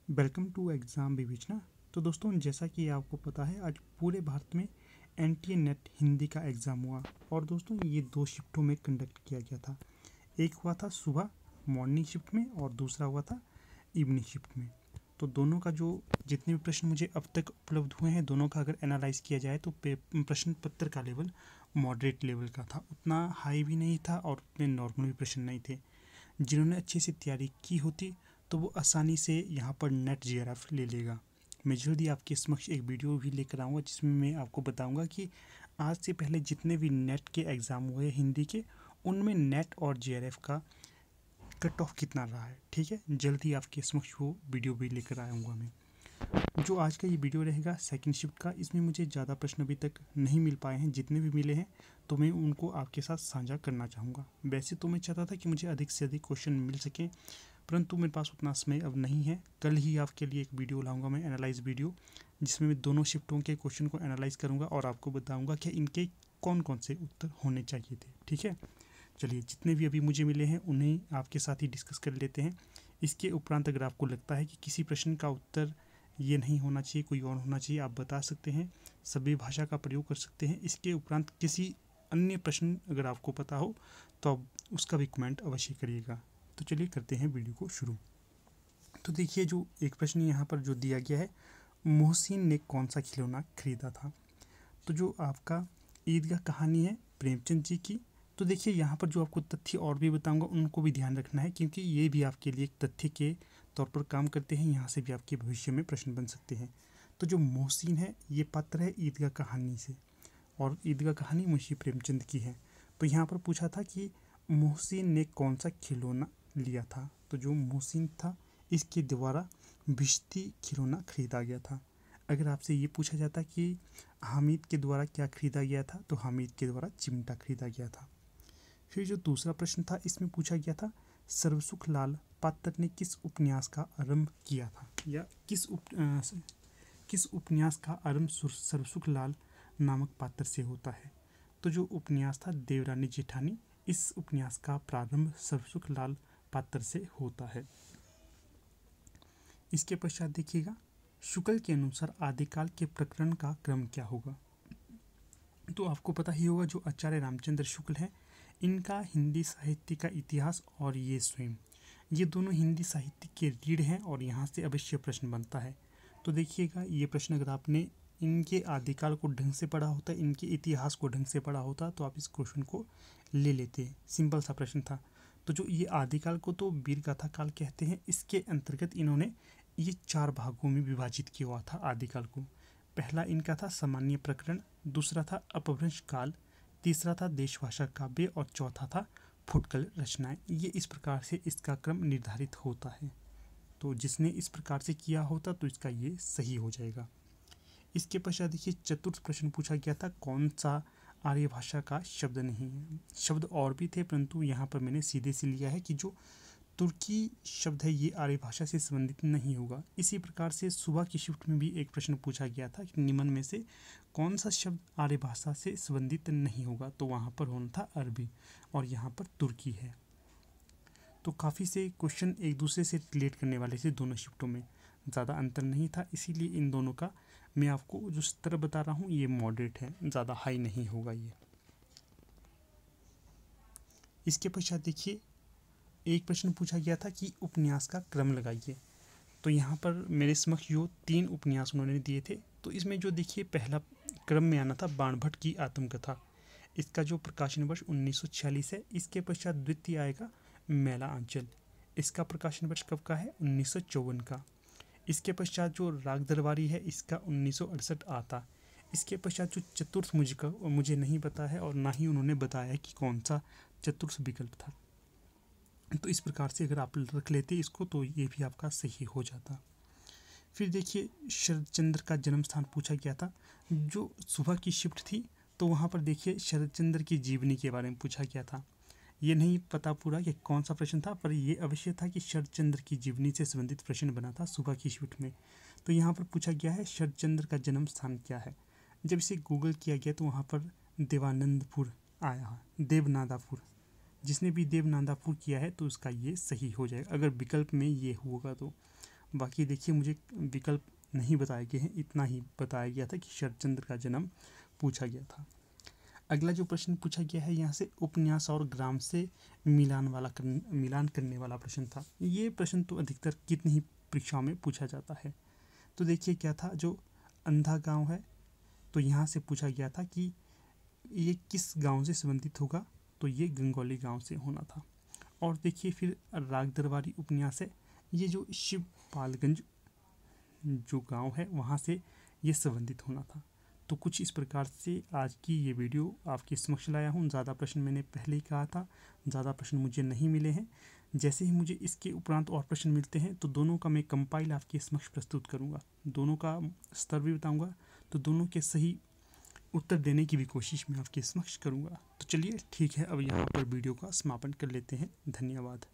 Welcome to exam विवेचना। तो दोस्तों, जैसा कि आपको पता है, आज पूरे भारत में एनटीए नेट हिंदी का एग्ज़ाम हुआ। और दोस्तों, ये 2 शिफ्टों में कंडक्ट किया गया था। एक हुआ था सुबह मॉर्निंग शिफ्ट में और दूसरा हुआ था इवनिंग शिफ्ट में। तो दोनों का जो जितने भी प्रश्न मुझे अब तक उपलब्ध हुए हैं, दोनों का अगर एनालाइज किया जाए तो प्रश्न पत्र का लेवल मॉडरेट लेवल का था। उतना हाई भी नहीं था और उतने नॉर्मल भी प्रश्न नहीं थे। जिन्होंने अच्छे से तैयारी की होती तो वो आसानी से यहाँ पर नेट जेआरएफ ले लेगा। मैं जल्दी आपके समक्ष एक वीडियो भी लेकर आऊँगा जिसमें मैं आपको बताऊँगा कि आज से पहले जितने भी नेट के एग्ज़ाम हुए हिंदी के, उनमें नेट और जेआरएफ का कट ऑफ कितना रहा है। ठीक है, जल्दी आपके समक्ष वो वीडियो भी लेकर आऊँगा मैं। जो आज का ये वीडियो रहेगा सेकंड शिफ्ट का, इसमें मुझे ज़्यादा प्रश्न अभी तक नहीं मिल पाए हैं। जितने भी मिले हैं तो मैं उनको आपके साथ साझा करना चाहूँगा। वैसे तो मैं चाहता था कि मुझे अधिक से अधिक क्वेश्चन मिल सकें, परंतु मेरे पास उतना समय अब नहीं है। कल ही आपके लिए एक वीडियो लाऊंगा मैं, एनालाइज वीडियो, जिसमें मैं दोनों शिफ्टों के क्वेश्चन को एनालाइज करूंगा और आपको बताऊंगा कि इनके कौन कौन से उत्तर होने चाहिए थे। ठीक है, चलिए, जितने भी अभी मुझे मिले हैं उन्हें आपके साथ ही डिस्कस कर लेते हैं। इसके उपरांत अगर आपको लगता है कि किसी प्रश्न का उत्तर ये नहीं होना चाहिए, कोई और होना चाहिए, आप बता सकते हैं। सभी भाषा का प्रयोग कर सकते हैं। इसके उपरांत किसी अन्य प्रश्न अगर आपको पता हो तो आप उसका भी कमेंट अवश्य करिएगा। तो चलिए करते हैं वीडियो को शुरू। तो देखिए, जो एक प्रश्न यहाँ पर जो दिया गया है, मोहसिन ने कौन सा खिलौना खरीदा था। तो जो आपका ईदगाह कहानी है प्रेमचंद जी की। तो देखिए, यहाँ पर जो आपको तथ्य और भी बताऊंगा उनको भी ध्यान रखना है, क्योंकि ये भी आपके लिए एक तथ्य के तौर पर काम करते हैं। यहाँ से भी आपके भविष्य में प्रश्न बन सकते हैं। तो जो मोहसिन है, ये पात्र है ईदगाह कहानी से, और ईदगाह कहानी मुंशी प्रेमचंद की है। तो यहाँ पर पूछा था कि मोहसिन ने कौन सा खिलौना लिया था। तो जो मोहसिन था, इसके द्वारा भिश्ती खिलौना खरीदा गया था। अगर आपसे ये पूछा जाता कि हामिद के द्वारा क्या खरीदा गया था, तो हामिद के द्वारा चिमटा खरीदा गया था। फिर जो दूसरा प्रश्न था, इसमें पूछा गया था सर्वसुख लाल पात्र ने किस उपन्यास का आरंभ किया था, या किस उपन्यास का आरंभ सर्वसुख लाल नामक पात्र से होता है। तो जो उपन्यास था देवरानी जेठानी, इस उपन्यास का प्रारंभ सर्वसुख लाल पात्र से होता है। इसके पश्चात देखिएगा, शुक्ल के अनुसार आदिकाल के प्रकरण का क्रम क्या होगा। तो आपको पता ही होगा, जो आचार्य रामचंद्र शुक्ल हैं, इनका हिंदी साहित्य का इतिहास और ये स्वयं, ये दोनों हिंदी साहित्य के रीढ़ हैं और यहाँ से अवश्य प्रश्न बनता है। तो देखिएगा, ये प्रश्न अगर आपने इनके आदिकाल को ढंग से पढ़ा होता, इनके इतिहास को ढंग से पढ़ा होता, तो आप इस क्वेश्चन को ले लेते। सिंपल सा प्रश्न था। तो जो ये आदिकाल को तो वीर गाथा काल कहते हैं। इसके अंतर्गत इन्होंने ये 4 भागों में विभाजित किया हुआ था आदिकाल को। पहला इनका था सामान्य प्रकरण, दूसरा था अपभ्रंश काल, तीसरा था देशभाषा काव्य और चौथा था फुटकल रचनाएं। ये इस प्रकार से इसका क्रम निर्धारित होता है। तो जिसने इस प्रकार से किया होता तो इसका ये सही हो जाएगा। इसके पश्चात देखिए, चतुर्थ प्रश्न पूछा गया था कौन सा आर्य भाषा का शब्द नहीं है। शब्द और भी थे, परंतु यहाँ पर मैंने सीधे से लिया है कि जो तुर्की शब्द है ये आर्य भाषा से संबंधित नहीं होगा। इसी प्रकार से सुबह की शिफ्ट में भी एक प्रश्न पूछा गया था कि निम्न में से कौन सा शब्द आर्य भाषा से संबंधित नहीं होगा। तो वहाँ पर होना था अरबी, और यहाँ पर तुर्की है। तो काफ़ी से क्वेश्चन एक दूसरे से रिलेट करने वाले थे दोनों शिफ्टों में, ज़्यादा अंतर नहीं था। इसीलिए इन दोनों का मैं आपको जो स्तर बता रहा हूँ ये मॉडरेट है, ज़्यादा हाई नहीं होगा ये। इसके पश्चात देखिए, एक प्रश्न पूछा गया था कि उपन्यास का क्रम लगाइए। तो यहाँ पर मेरे समक्ष जो 3 उपन्यास उन्होंने दिए थे, तो इसमें जो देखिए पहला क्रम में आना था बाणभट्ट की आत्मकथा। इसका जो प्रकाशन वर्ष 1946 है। इसके पश्चात द्वितीय आएगा मैला आंचल, इसका प्रकाशन वर्ष कब का है, 1954 का। इसके पश्चात जो राग दरबारी है, इसका 1968 आता। इसके पश्चात जो चतुर्थ मुझे नहीं पता है, और ना ही उन्होंने बताया कि कौन सा चतुर्थ विकल्प था। तो इस प्रकार से अगर आप रख लेते इसको तो ये भी आपका सही हो जाता। फिर देखिए, शरद चंद्र का जन्म स्थान पूछा गया था। जो सुबह की शिफ्ट थी, तो वहाँ पर देखिए शरद चंद्र की जीवनी के बारे में पूछा गया था। ये नहीं पता पूरा कि कौन सा प्रश्न था, पर ये अवश्य था कि शरद चंद्र की जीवनी से संबंधित प्रश्न बना था सुबह की शिफ्ट में। तो यहाँ पर पूछा गया है शरद चंद्र का जन्म स्थान क्या है। जब इसे गूगल किया गया तो वहाँ पर देवानंदपुर आया, देवनादापुर। जिसने भी देवनादापुर किया है तो उसका ये सही हो जाएगा, अगर विकल्प में ये होगा तो। बाकी देखिए मुझे विकल्प नहीं बताए गए हैं, इतना ही बताया गया था कि शरतचंद्र का जन्म पूछा गया था। अगला जो प्रश्न पूछा गया है यहाँ से उपन्यास और ग्राम से मिलान करने वाला प्रश्न था। ये प्रश्न तो अधिकतर कितनी ही परीक्षाओं में पूछा जाता है। तो देखिए क्या था, जो अंधा गांव है तो यहाँ से पूछा गया था कि ये किस गांव से संबंधित होगा, तो ये गंगौली गांव से होना था। और देखिए फिर राग दरबारी उपन्यास है, ये जो शिवपालगंज जो गांव है वहाँ से ये संबंधित होना था। तो कुछ इस प्रकार से आज की ये वीडियो आपके समक्ष लाया हूँ। ज़्यादा प्रश्न मैंने पहले ही कहा था, ज़्यादा प्रश्न मुझे नहीं मिले हैं। जैसे ही मुझे इसके उपरांत और प्रश्न मिलते हैं तो दोनों का मैं कंपाइल आपके समक्ष प्रस्तुत करूँगा, दोनों का स्तर भी बताऊँगा, तो दोनों के सही उत्तर देने की भी कोशिश मैं आपके समक्ष करूँगा। तो चलिए ठीक है, अब यहाँ पर वीडियो का समापन कर लेते हैं। धन्यवाद।